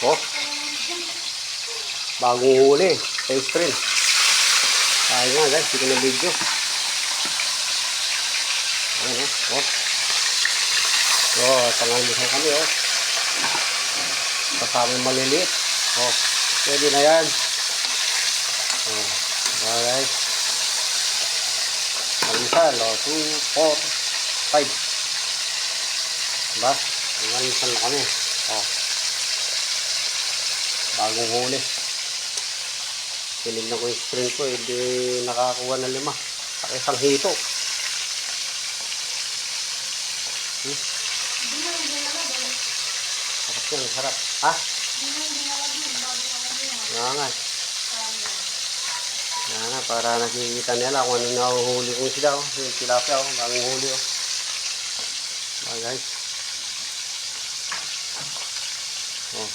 Oh, bagong huli sa stream. Ayun nga guys, hindi ko na video. Ayan oh. Oh, tangan-tangan kami oh. Kasama maliliit. Oh, pwede na yan. Oh, guys. Alisan, 2, 4, 5. Diba? Alisan na kami. Oh. Bagong huli. Tinignan ko yung screen ko, hindi nakakuha na 5. Sa isang hito. Sarap yan, sarap. Ha? Nga. Nga, para nakikita nila kung ano nahuhuli kong sila. Oh. Yung tilapia, oh. Bagong huli. Oh. Guys. Oh.